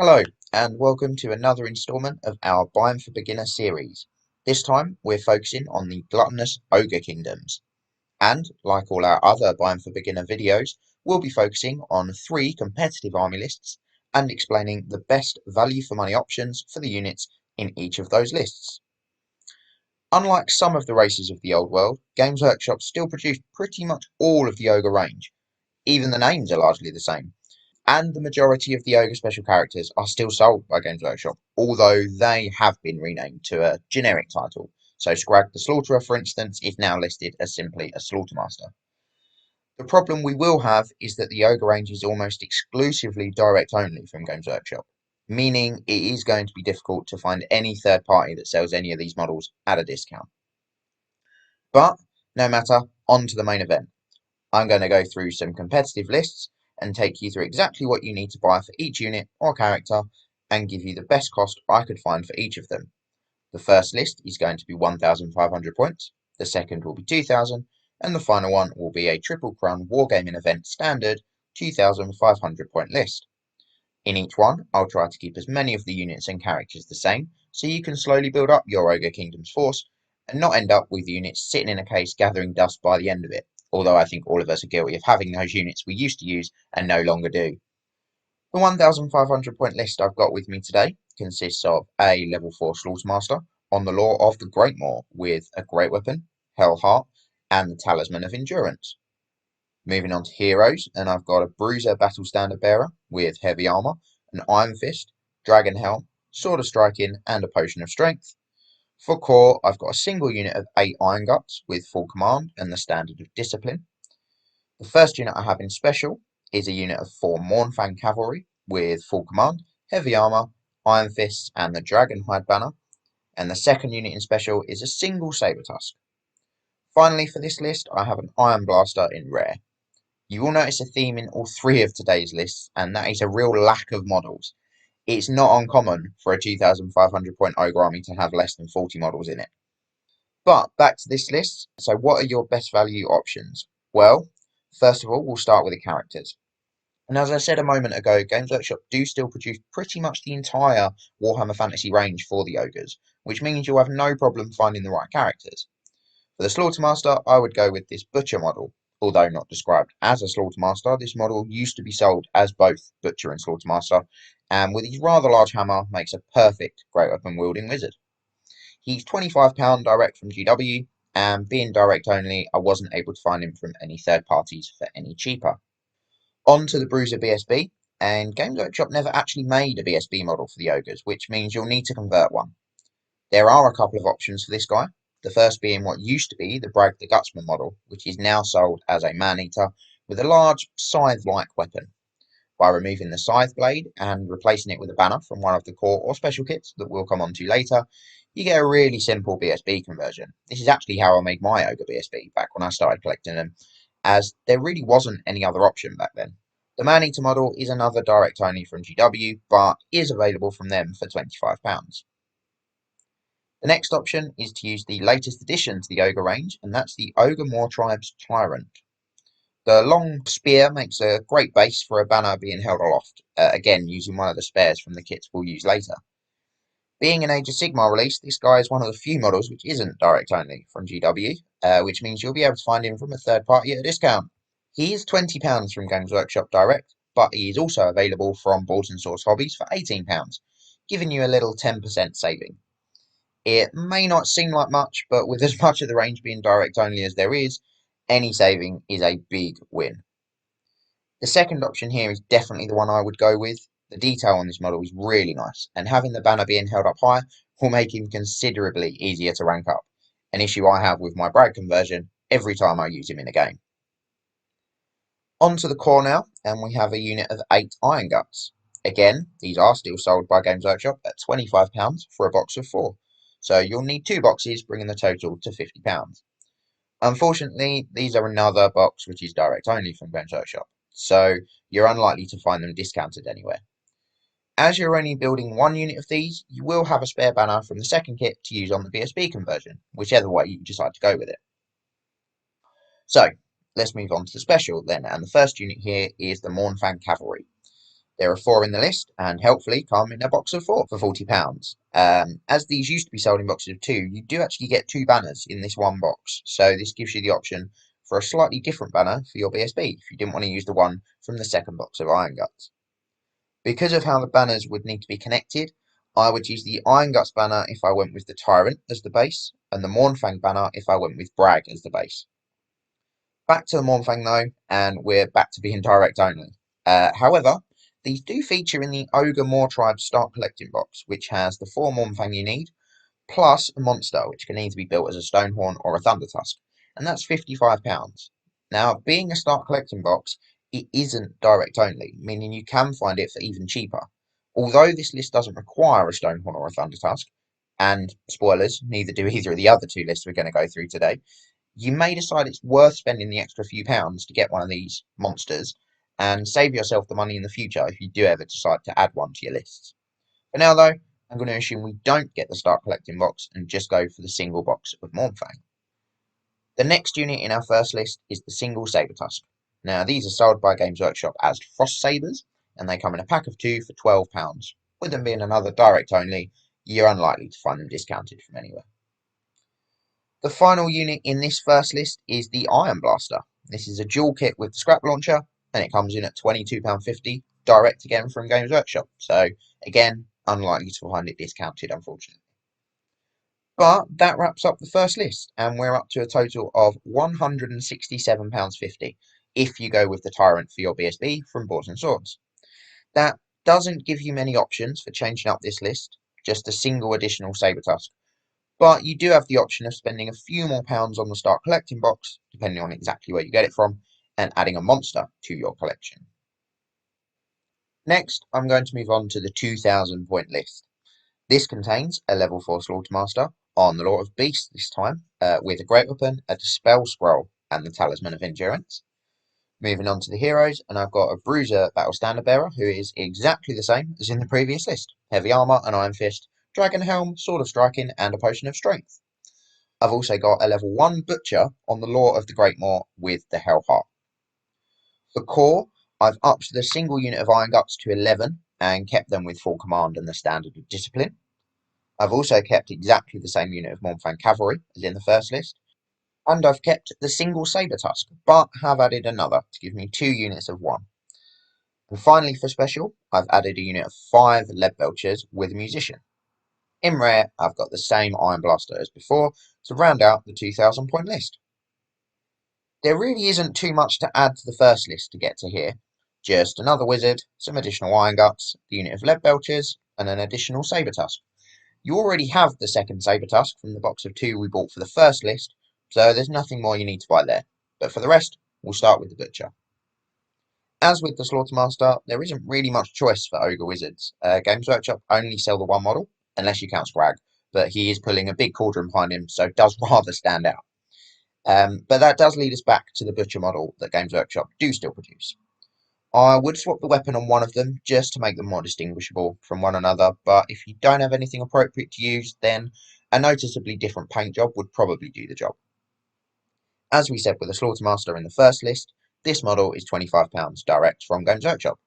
Hello, and welcome to another instalment of our Biome for Beginner series. This time, we're focusing on the gluttonous Ogre Kingdoms. And, like all our other Biome for Beginner videos, we'll be focusing on 3 competitive army lists and explaining the best value for money options for the units in each of those lists. Unlike some of the races of the old world, Games Workshop still produce pretty much all of the Ogre range. Even the names are largely the same. And the majority of the Ogre special characters are still sold by Games Workshop, although they have been renamed to a generic title. So Scrag the Slaughterer, for instance, is now listed as simply a Slaughtermaster. The problem we will have is that the Ogre range is almost exclusively direct only from Games Workshop, meaning it is going to be difficult to find any third party that sells any of these models at a discount. But no matter, on to the main event. I'm going to go through some competitive lists and take you through exactly what you need to buy for each unit or character and give you the best cost I could find for each of them. The first list is going to be 1,500 points, the second will be 2,000, and the final one will be a Triple Crown Wargaming event standard 2,500 point list. In each one, I'll try to keep as many of the units and characters the same, so you can slowly build up your Ogre Kingdoms force and not end up with units sitting in a case gathering dust by the end of it. Although I think all of us are guilty of having those units we used to use and no longer do. The 1,500 point list I've got with me today consists of a level 4 Slaughtermaster on the lore of the Great Moor with a great weapon, Hellheart, and the Talisman of Endurance. Moving on to heroes, and I've got a Bruiser Battle Standard Bearer with heavy armour, an Ironfist, Dragonhelm, Sword of Striking, and a Potion of Strength. For core, I've got a single unit of 8 Ironguts with full command and the standard of Discipline. The first unit I have in special is a unit of 4 Mournfang Cavalry with full command, heavy armour, Ironfists, and the Dragonhide banner. And the second unit in special is a single Sabretusk. Finally, for this list, I have an Ironblaster in rare. You will notice a theme in all 3 of today's lists, and that is a real lack of models. It's not uncommon for a 2,500 point Ogre army to have less than 40 models in it. But back to this list. So what are your best value options? Well, first of all, we'll start with the characters. And as I said a moment ago, Games Workshop do still produce pretty much the entire Warhammer Fantasy range for the Ogres, which means you'll have no problem finding the right characters. For the Slaughtermaster, I would go with this Butcher model. Although not described as a Slaughtermaster, this model used to be sold as both Butcher and Slaughtermaster, and with his rather large hammer makes a perfect great weapon wielding wizard. He's £25 direct from GW, and being direct only, I wasn't able to find him from any third parties for any cheaper. On to the Bruiser BSB, and Games Workshop never actually made a BSB model for the Ogres, which means you'll need to convert one. There are a couple of options for this guy, the first being what used to be the Brag the Gutsman model, which is now sold as a man-eater with a large scythe-like weapon. By removing the scythe blade and replacing it with a banner from one of the core or special kits that we'll come on to later, you get a really simple BSB conversion. This is actually how I made my Ogre BSB back when I started collecting them, as there really wasn't any other option back then. The Man-Eater model is another direct only from GW, but is available from them for £25. The next option is to use the latest addition to the Ogre range, and that's the Ogre Mawtribe's Tyrant. The long spear makes a great base for a banner being held aloft, again using one of the spares from the kits we'll use later. Being an Age of Sigmar release, this guy is one of the few models which isn't direct only from GW, which means you'll be able to find him from a third party at a discount. He is £20 from Games Workshop direct, but he is also available from Boards and Source Hobbies for £18, giving you a little 10% saving. It may not seem like much, but with as much of the range being direct only as there is, any saving is a big win. The second option here is definitely the one I would go with. The detail on this model is really nice, and having the banner being held up high will make him considerably easier to rank up, an issue I have with my Brag conversion every time I use him in a game. On to the core now, and we have a unit of 8 Ironguts. Again, these are still sold by Games Workshop at £25 for a box of 4. So you'll need 2 boxes, bringing the total to £50. Unfortunately, these are another box which is direct only from Games Workshop, so you're unlikely to find them discounted anywhere. As you're only building 1 unit of these, you will have a spare banner from the second kit to use on the BSB conversion, whichever way you decide to go with it. So, let's move on to the special then, and the first unit here is the Mournfang Cavalry. There are 4 in the list, and helpfully come in a box of 4 for £40. As these used to be sold in boxes of 2, you do actually get 2 banners in this one box, so this gives you the option for a slightly different banner for your BSB if you didn't want to use the one from the second box of Ironguts. Because of how the banners would need to be connected, I would use the Ironguts banner if I went with the Tyrant as the base, and the Mournfang banner if I went with Bragg as the base. Back to the Mournfang though, and we're back to being direct only. However, these do feature in the Ogre Tribe Start Collecting box, which has the 4 Mournfang you need, plus a monster, which can either be built as a Stonehorn or a Thundertusk, and that's £55. Now, being a Start Collecting box, it isn't direct only, meaning you can find it for even cheaper. Although this list doesn't require a Stonehorn or a Thundertusk, and spoilers, neither do either of the other 2 lists we're going to go through today, you may decide it's worth spending the extra few pounds to get one of these monsters and save yourself the money in the future if you do ever decide to add one to your lists. For now though, I'm going to assume we don't get the Start Collecting box and just go for the single box of Mournfang. The next unit in our first list is the single Sabretusk. Now these are sold by Games Workshop as Frost Sabres, and they come in a pack of 2 for £12. With them being another direct only, you're unlikely to find them discounted from anywhere. The final unit in this first list is the Ironblaster. This is a dual kit with the scrap launcher, and it comes in at £22.50, direct again from Games Workshop. So again, unlikely to find it discounted, unfortunately. But that wraps up the first list, and we're up to a total of £167.50 if you go with the Tyrant for your BSB from Boards and Swords. That doesn't give you many options for changing up this list, just a single additional Sabretusk. But you do have the option of spending a few more pounds on the Start Collecting box, depending on exactly where you get it from, and adding a monster to your collection. Next, I'm going to move on to the 2,000 point list. This contains a level 4 Slaughtermaster on the Lord of Beasts this time, with a Great Weapon, a Dispel Scroll, and the Talisman of Endurance. Moving on to the heroes, and I've got a Bruiser Battle Standard Bearer, who is exactly the same as in the previous list. Heavy Armour, an Ironfist, Dragonhelm, Sword of Striking, and a Potion of Strength. I've also got a level 1 Butcher on the Law of the Great Moor with the Hellheart. For core, I've upped the single unit of Ironguts to 11 and kept them with full command and the standard of discipline. I've also kept exactly the same unit of Mournfang Cavalry as in the first list, and I've kept the single Sabretusk, but have added another to give me 2 units of 1. And finally for special, I've added a unit of 5 Lead Belchers with a Musician. In rare, I've got the same Ironblaster as before to round out the 2,000 point list. There really isn't too much to add to the first list to get to here. Just another wizard, some additional Ironguts, the unit of Lead Belchers, and an additional Sabretusk. You already have the second Sabretusk from the box of 2 we bought for the first list, so there's nothing more you need to buy there. But for the rest, we'll start with the Butcher. As with the Slaughtermaster, there isn't really much choice for Ogre Wizards. Games Workshop only sell the one model, unless you count Scrag, but he is pulling a big cauldron behind him, so does rather stand out. But that does lead us back to the Butcher model that Games Workshop do still produce. I would swap the weapon on one of them just to make them more distinguishable from one another, but if you don't have anything appropriate to use, then a noticeably different paint job would probably do the job. As we said with the Slaughtermaster in the first list, this model is £25 direct from Games Workshop.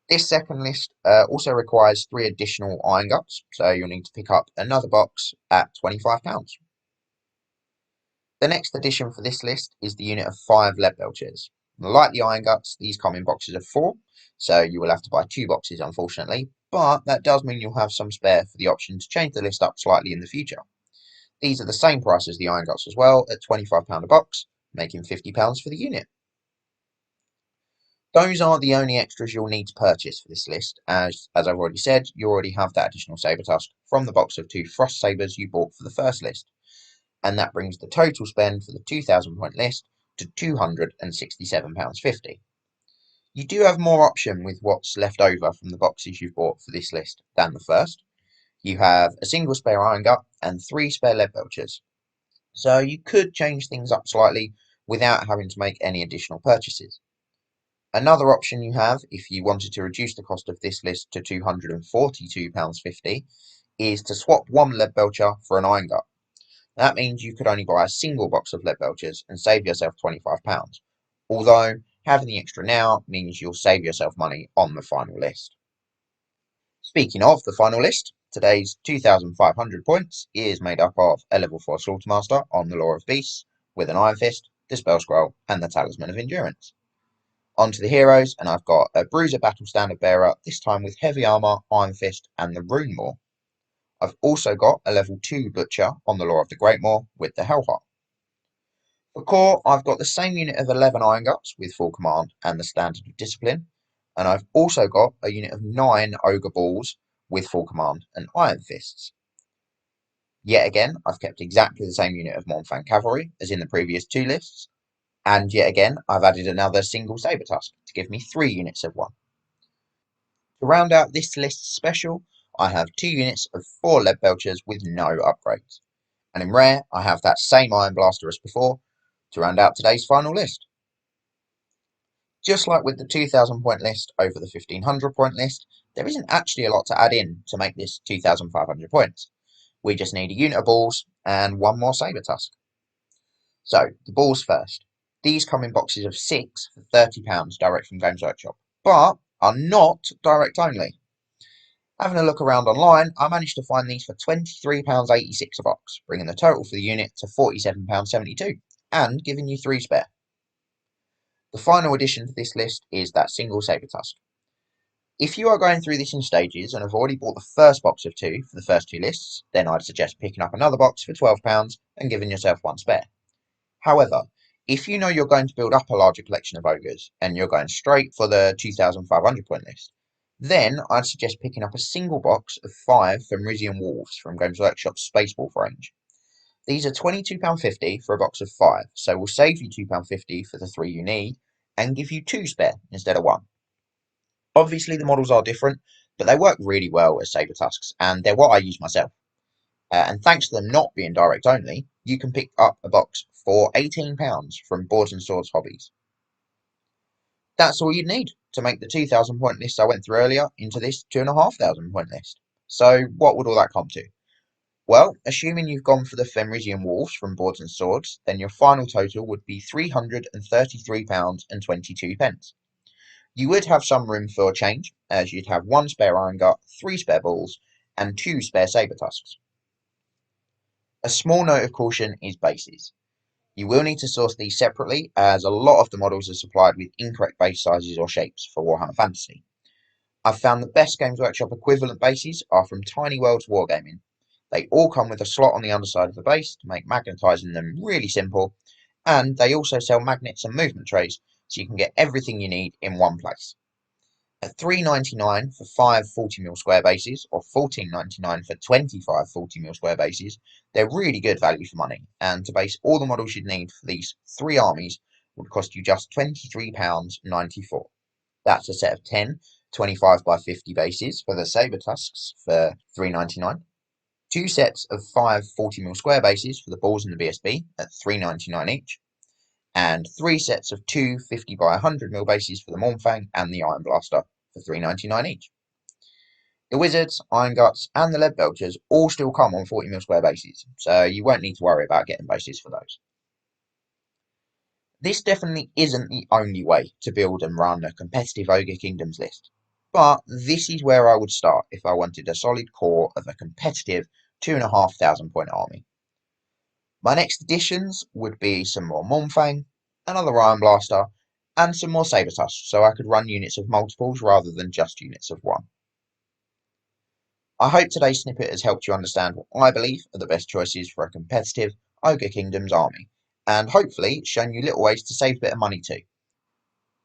This second list also requires 3 additional Ironguts, so you'll need to pick up another box at £25. The next addition for this list is the unit of 5 Lead Belchers. Like the Ironguts, these come in boxes of 4, so you will have to buy 2 boxes unfortunately, but that does mean you'll have some spare for the option to change the list up slightly in the future. These are the same price as the Ironguts as well, at £25 a box, making £50 for the unit. Those are the only extras you'll need to purchase for this list, as I've already said, you already have that additional Sabretusk from the box of 2 Frost Sabres you bought for the first list, and that brings the total spend for the 2,000 point list to £267.50. You do have more option with what's left over from the boxes you've bought for this list than the first. You have a single spare Irongut and 3 spare Lead Belchers, so you could change things up slightly without having to make any additional purchases. Another option you have, if you wanted to reduce the cost of this list to £242.50, is to swap one Lead Belcher for an Irongut. That means you could only buy a single box of Lead Belchers and save yourself £25, although Having the extra now means you'll save yourself money on the final list. Speaking of the final list, today's 2,500 points is made up of a level 4 Slaughtermaster on the Lore of Beasts with an Ironfist, Dispel Scroll and the Talisman of Endurance. On to the heroes, and I've got a Bruiser Battle Standard Bearer, this time with Heavy Armour, Ironfist and the Rune Maw. I've also got a level 2 Butcher on the Lore of the Great Maw with the Hellheart. For core, I've got the same unit of 11 Ironguts with full command and the standard of discipline, and I've also got a unit of 9 Ogre Balls with full command and Ironfists. Yet again, I've kept exactly the same unit of Mournfang Cavalry as in the previous 2 lists, and yet again I've added another single Sabretusk to give me 3 units of 1. To round out this list's special, I have 2 units of 4 Lead Belchers with no upgrades, and in rare I have that same Ironblaster as before, to round out today's final list. Just like with the 2,000 point list over the 1,500 point list, there isn't actually a lot to add in to make this 2,500 points. We just need a unit of balls and 1 more Sabretusk. So, the balls first. These come in boxes of 6 for £30 direct from Games Workshop, but are not direct only. Having a look around online, I managed to find these for £23.86 a box, bringing the total for the unit to £47.72, and giving you 3 spare. The final addition to this list is that single Sabretusk. If you are going through this in stages and have already bought the first box of 2 for the first 2 lists, then I'd suggest picking up another box for £12 and giving yourself 1 spare. However, if you know you're going to build up a larger collection of ogres and you're going straight for the 2,500 point list, then I'd suggest picking up a single box of 5 Fenrisian Wolves from Games Workshop's Space Wolf range. These are £22.50 for a box of 5, so we'll save you £2.50 for the 3 you need and give you 2 spare instead of 1. Obviously the models are different, but they work really well as Sabretusks, and they're what I use myself. And thanks to them not being direct only, you can pick up a box for £18 from Boards and Swords Hobbies. That's all you'd need to make the 2,000 point list I went through earlier into this 2,500 point list. So what would all that come to? Well, assuming you've gone for the Fenrisian Wolves from Boards and Swords, then your final total would be £333.22. You would have some room for change, as you'd have 1 spare Irongut, 3 spare balls, and 2 spare Sabretusks. A small note of caution is bases. You will need to source these separately, as a lot of the models are supplied with incorrect base sizes or shapes for Warhammer Fantasy. I've found the best Games Workshop equivalent bases are from Tiny Worlds Wargaming. They all come with a slot on the underside of the base to make magnetising them really simple, and they also sell magnets and movement trays, so you can get everything you need in one place. At $3.99 for 5 40mm square bases, or $14.99 for 25 40mm square bases, they're really good value for money, and to base all the models you'd need for these 3 armies would cost you just £23.94. That's a set of 10 25 by 50 bases for the Sabretusks for $3.99, 2 sets of 5 40mm square bases for the balls and the BSB at $3.99 each, and 3 sets of 2 50 by 100mm bases for the Mournfang and the Ironblaster for $3.99 each. The Wizards, Ironguts and the Lead Belchers all still come on 40mm square bases, so you won't need to worry about getting bases for those. This definitely isn't the only way to build and run a competitive Ogre Kingdoms list, but this is where I would start if I wanted a solid core of a competitive 2,500 point army. My next additions would be some more Mournfang, another Ironblaster, and some more Sabretusk, so I could run units of multiples rather than just units of 1. I hope today's snippet has helped you understand what I believe are the best choices for a competitive Ogre Kingdoms army, and hopefully shown you little ways to save a bit of money too.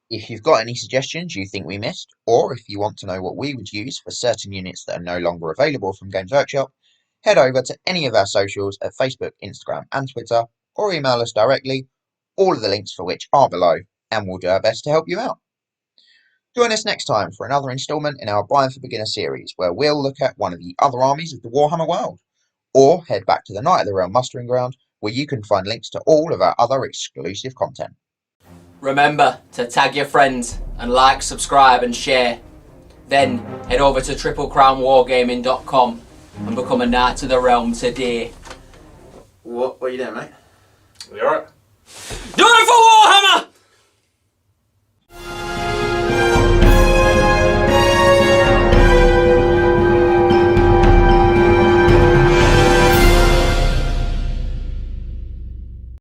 If you've got any suggestions you think we missed, or if you want to know what we would use for certain units that are no longer available from Games Workshop, head over to any of our socials at Facebook, Instagram and Twitter, or email us directly, all of the links for which are below, and we'll do our best to help you out. Join us next time for another instalment in our Buying for Beginner series, where we'll look at one of the other armies of the Warhammer world, or head back to the Night of the Realm mustering ground, where you can find links to all of our other exclusive content. Remember to tag your friends and like, subscribe and share. Then head over to triplecrownwargaming.com and become a Knight of the Realm today. What are you doing, mate? Are you alright? Do it for Warhammer!